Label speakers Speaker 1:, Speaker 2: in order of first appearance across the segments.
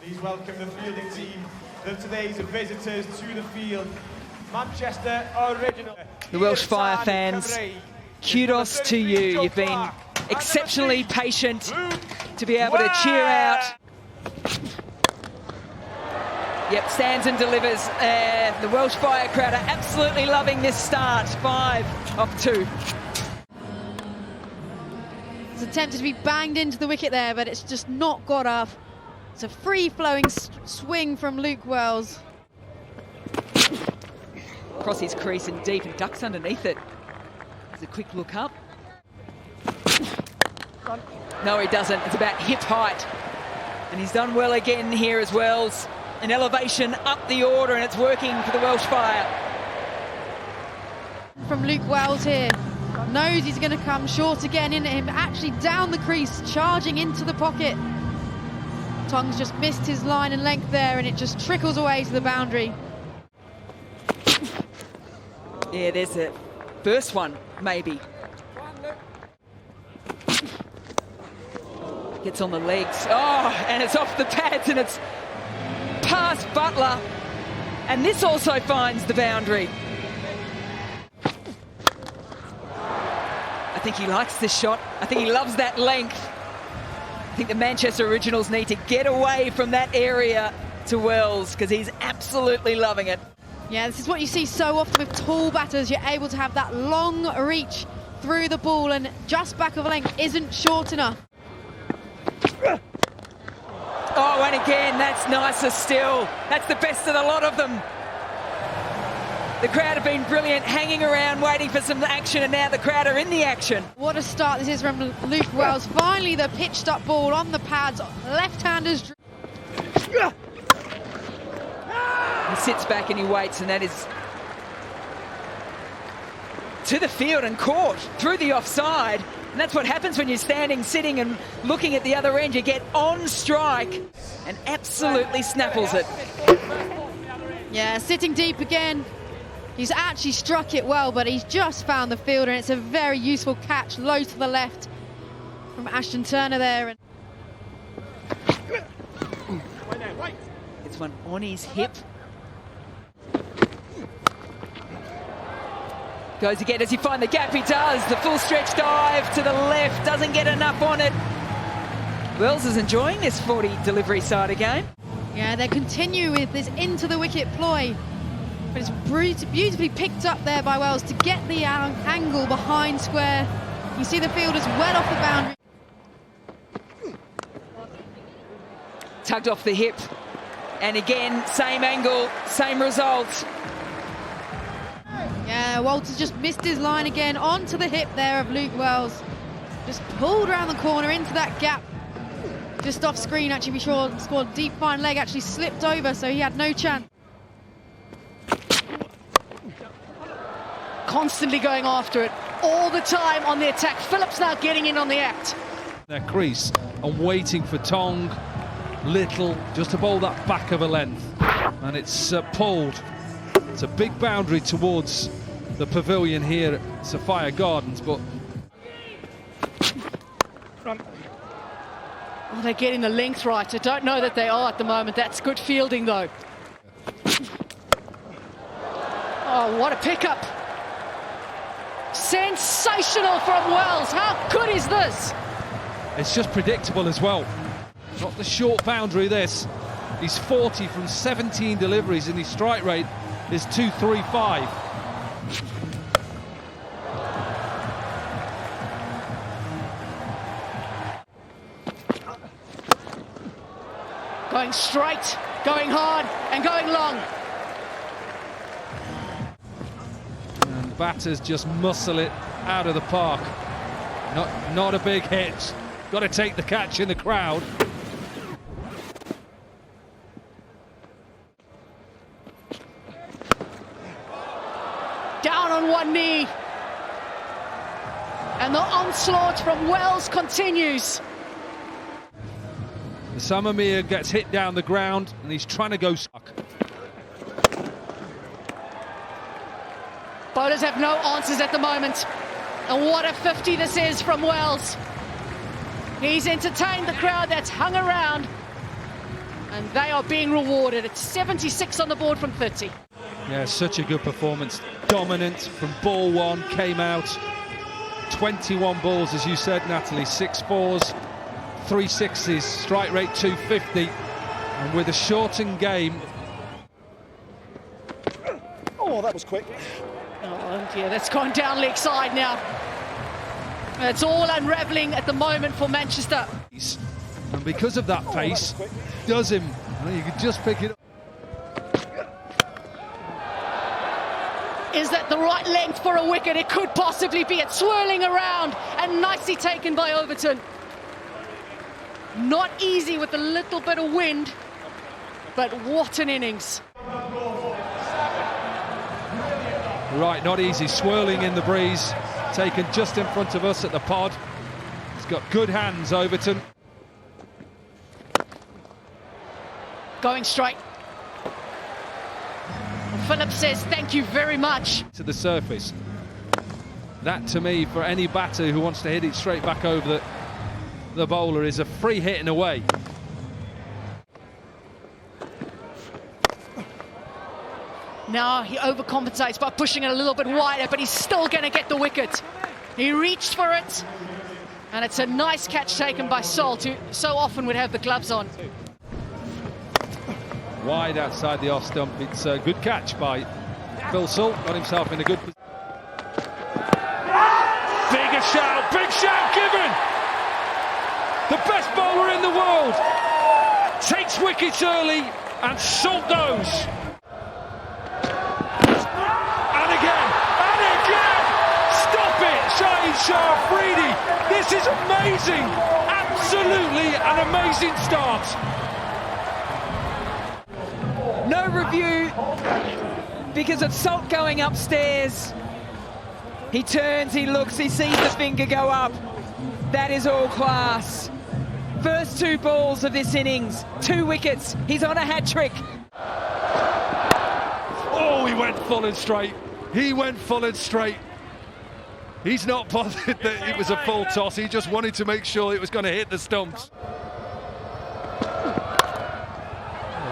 Speaker 1: Please welcome the fielding team of today's visitors to the field. Manchester original.
Speaker 2: The Welsh Fire fans, kudos to you. You've been exceptionally patient to be able to cheer out. Yep, stands and delivers. The Welsh Fire crowd are absolutely loving this start. 5 off 2.
Speaker 3: It's attempted to be banged into the wicket there, but it's just not got up. It's a free-flowing swing from Luke Wells.
Speaker 2: Across his crease and deep, and ducks underneath it. There's a quick look up. No, he doesn't. It's about hip height. And he's done well again here as well. An elevation up the order, and it's working for the Welsh Fire.
Speaker 3: From Luke Wells here. Knows he's going to come short again in him, actually down the crease, charging into the pocket. Tong's just missed his line and length there, and it just trickles away to the boundary.
Speaker 2: Yeah, there's a first one, maybe. Gets on the legs. Oh, and it's off the pads, and it's past Butler. And this also finds the boundary. I think he likes this shot. I think he loves that length. I think the Manchester Originals need to get away from that area to Wells, because he's absolutely loving it.
Speaker 3: Yeah, this is what you see so often with tall batters. You're able to have that long reach through the ball, and just back of a length isn't short enough.
Speaker 2: Oh, and again, that's nicer still. That's the best of the lot of them. The crowd have been brilliant, hanging around, waiting for some action, and now the crowd are in the action.
Speaker 3: What a start this is from Luke Wells. Finally, the pitched up ball on the pads. Left-handers.
Speaker 2: He sits back and he waits, and that is to the field and caught through the offside. And that's what happens when you're standing, sitting and looking at the other end. You get on strike and absolutely snaffles it.
Speaker 3: Yeah, sitting deep again. He's actually struck it well, but he's just found the fielder, and it's a very useful catch low to the left from Ashton Turner there.
Speaker 2: It's one on his hip. Goes again. Does he find the gap? He does. The full stretch dive to the left. Doesn't get enough on it. Wells is enjoying this 40 delivery side again.
Speaker 3: Yeah, they continue with this into the wicket ploy. But it's beautifully picked up there by Wells to get the angle behind square. You see the fielders well off the boundary.
Speaker 2: Tugged off the hip. And again, same angle, same result.
Speaker 3: Yeah, Walters just missed his line again onto the hip there of Luke Wells. Just pulled around the corner into that gap. Just off screen, actually, be sure, scored deep fine leg, actually slipped over, so he had no chance.
Speaker 4: Constantly going after it, all the time on the attack. Phillips now getting in on the act.
Speaker 5: Their crease and waiting for Tong. Little, just to bowl that back of a length. And it's pulled. It's a big boundary towards the pavilion here at Sophia Gardens, but...
Speaker 4: Oh, they're getting the length right. I don't know that they are at the moment. That's good fielding, though. Oh, what a pickup. Sensational from Wells. How good is this?
Speaker 5: It's just predictable as well. Not the short boundary, this. He's 40 from 17 deliveries, and his strike rate is 235.
Speaker 4: Going straight, going hard, and going long.
Speaker 5: And batters just muscle it out of the park. Not a big hit. Got to take the catch in the crowd.
Speaker 4: Down on one knee. And the onslaught from Wells continues.
Speaker 5: Samamir gets hit down the ground, and he's trying to go stuck.
Speaker 4: Bowlers have no answers at the moment. And what a 50 this is from Wells. He's entertained the crowd that's hung around. And they are being rewarded. It's 76 on the board from 30.
Speaker 5: Yeah, such a good performance. Dominant from ball one, came out. 21 balls, as you said, Natalie. 6 fours, 3 sixes, strike rate 250. And with a shortened game.
Speaker 6: Oh, that was quick.
Speaker 4: Oh, yeah, that's gone down leg side now. It's all unravelling at the moment for Manchester.
Speaker 5: And because of that pace, does him. You can just pick it up.
Speaker 4: Is that the right length for a wicket? It could possibly be. It's swirling around and nicely taken by Overton. Not easy with a little bit of wind, but what an innings.
Speaker 5: Right, not easy, swirling in the breeze, taken just in front of us at the pod. He's got good hands, Overton.
Speaker 4: Going straight. Phillips says thank you very much.
Speaker 5: To the surface. That, to me, for any batter who wants to hit it straight back over the bowler, is a free hit in a way.
Speaker 4: Now he overcompensates by pushing it a little bit wider, but he's still going to get the wicket. He reached for it, and it's a nice catch taken by Salt, who so often would have the gloves on.
Speaker 5: Wide outside the off stump. It's a good catch by Phil Salt. Got himself in a good position. Big shout given! The best bowler in the world takes wickets early, and Salt goes. And again! Stop it, Shaheen, Shah, Afridi! This is amazing! Absolutely an amazing start.
Speaker 2: No review because of Salt going upstairs. He turns, he looks, he sees the finger go up. That is all class. First 2 balls of this innings, 2 wickets. He's on a hat-trick.
Speaker 5: Oh, he went full and straight. He went full and straight. He's not bothered that it was a full toss. He just wanted to make sure it was going to hit the stumps.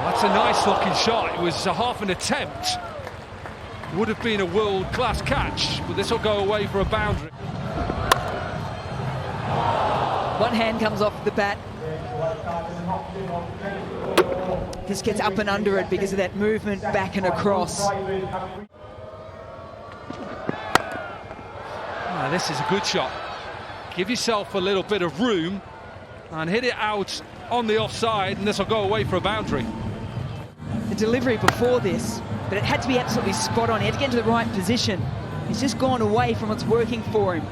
Speaker 5: That's a nice looking shot. It was half an attempt. Would have been a world-class catch, but this will go away for a boundary.
Speaker 2: One hand comes off the bat. Just gets up and under it because of that movement back and across.
Speaker 5: This is a good shot. Give yourself a little bit of room and hit it out on the offside, and this will go away for a boundary.
Speaker 2: The delivery before this, but it had to be absolutely spot on. He had to get into the right position. He's just gone away from what's working for him.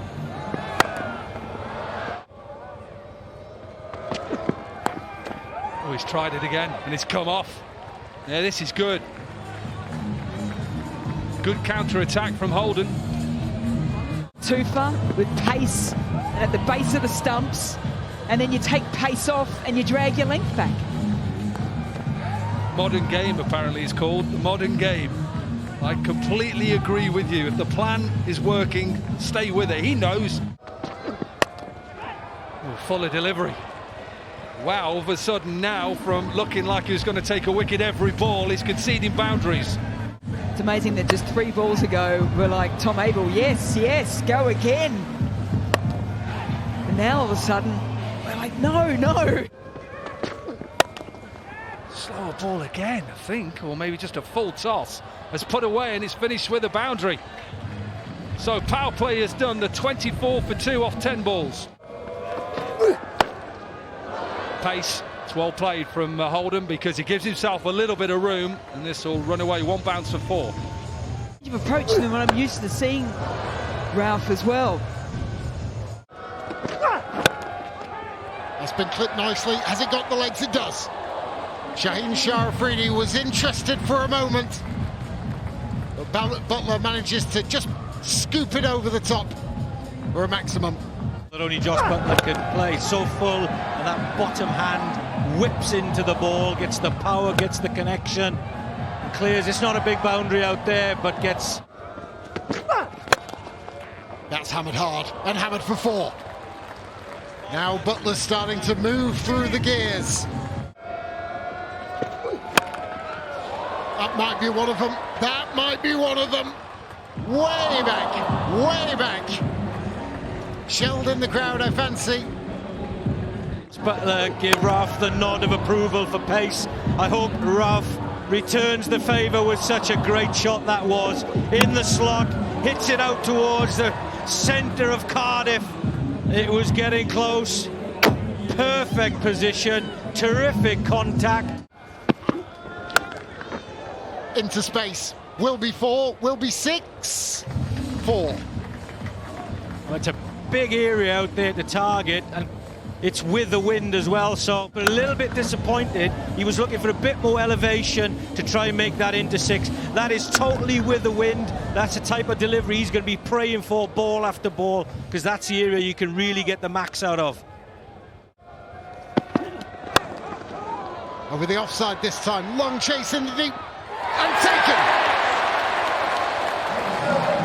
Speaker 5: Oh, he's tried it again, and it's come off. Yeah, this is good. Good counter-attack from Holden.
Speaker 2: Toofer with pace and at the base of the stumps, and then you take pace off and you drag your length back.
Speaker 5: Modern game, apparently, is called the modern game. I completely agree with you. If the plan is working, stay with it. He knows. Oh, fuller delivery. Wow, all of a sudden now, from looking like he was going to take a wicket every ball, he's conceding boundaries.
Speaker 2: It's amazing that just 3 balls ago we're like, Tom Abel, yes, yes, go again. And now all of a sudden, we're like, no, no.
Speaker 5: Slower ball again, I think, or maybe just a full toss. Has put away and it's finished with a boundary. So power play has done the 24 for 2 off 10 balls. Pace, it's well played from Holden because he gives himself a little bit of room, and this will run away 1 bounce for 4.
Speaker 2: You've approached them when I'm used to seeing Ralph as well.
Speaker 7: That's been clipped nicely. Has it got the legs? It does. Shaheen Shah Afridi was interested for a moment, but Butler manages to just scoop it over the top for a maximum.
Speaker 8: That only Josh Butler can play so full, and that bottom hand whips into the ball, gets the power, gets the connection, clears. It's not a big boundary out there, but gets...
Speaker 7: That's hammered hard, and hammered for 4. Now Butler's starting to move through the gears. That might be one of them. That might be one of them. Way back, way back. Shelled in the crowd, I fancy.
Speaker 8: Butler give Ralph the nod of approval for pace. I hope Ralph returns the favour with such a great shot that was. In the slot, hits it out towards the centre of Cardiff. It was getting close. Perfect position, terrific contact.
Speaker 7: Into space. Will be 4, will be 6. 4.
Speaker 8: Well, it's a big area out there to target, and it's with the wind as well, so but a little bit disappointed. He was looking for a bit more elevation to try and make that into 6. That is totally with the wind. That's the type of delivery he's going to be praying for ball after ball, because that's the area you can really get the max out of.
Speaker 7: Over the offside this time. Long chase in the deep. And taken!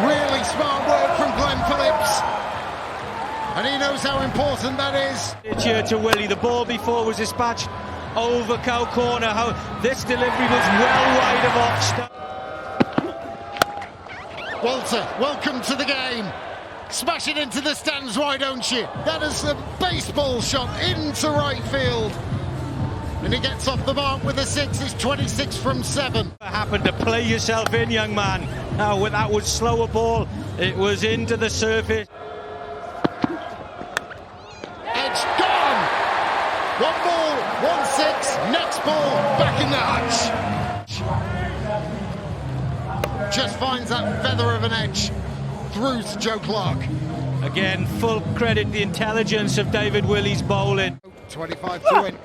Speaker 7: Really smart work from Glenn Phillips. And he knows how important that is.
Speaker 8: It's here to Willie. The ball before was dispatched over Cow Corner. How this delivery was well wide of Oxford.
Speaker 7: Walter, welcome to the game. Smash it into the stands, why don't you? That is a baseball shot into right field. And he gets off the mark with a 6. It's 26 from 7.
Speaker 8: Happened to play yourself in, young man. Now, that was slower ball. It was into the surface.
Speaker 7: Edge gone. 1 ball, 1-6. Next ball, back in the hutch. Just finds that feather of an edge through to Joe Clark.
Speaker 8: Again, full credit the intelligence of David Willie's bowling.
Speaker 7: 25 to win.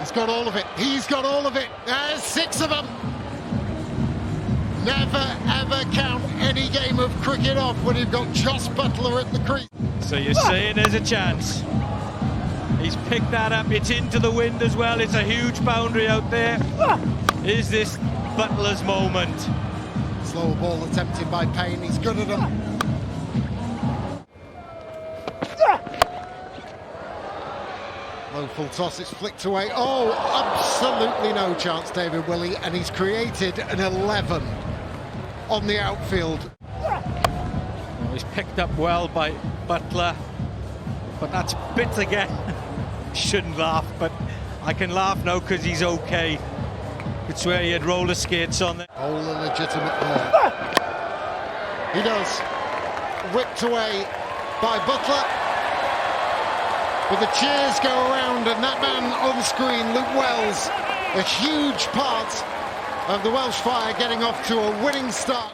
Speaker 7: He's got all of it. He's got all of it. There's 6 of them. Never, ever count any game of cricket off when you've got Joss Butler at the crease.
Speaker 8: So you're saying there's a chance. He's picked that up. It's into the wind as well. It's a huge boundary out there. Is this Butler's moment?
Speaker 7: Slower ball attempted by Payne. He's good at them. Low full toss, it's flicked away. Oh, absolutely no chance, David Willey, and he's created an 11 on the outfield.
Speaker 8: Well, he's picked up well by Butler, but that's bit again. Shouldn't laugh, but I can laugh now because he's okay. It's where he had roller skates on there.
Speaker 7: Oh, a legitimate ball. He does. Whipped away by Butler. But the cheers go around, and that man on screen, Luke Wells, a huge part of the Welsh Fire getting off to a winning start.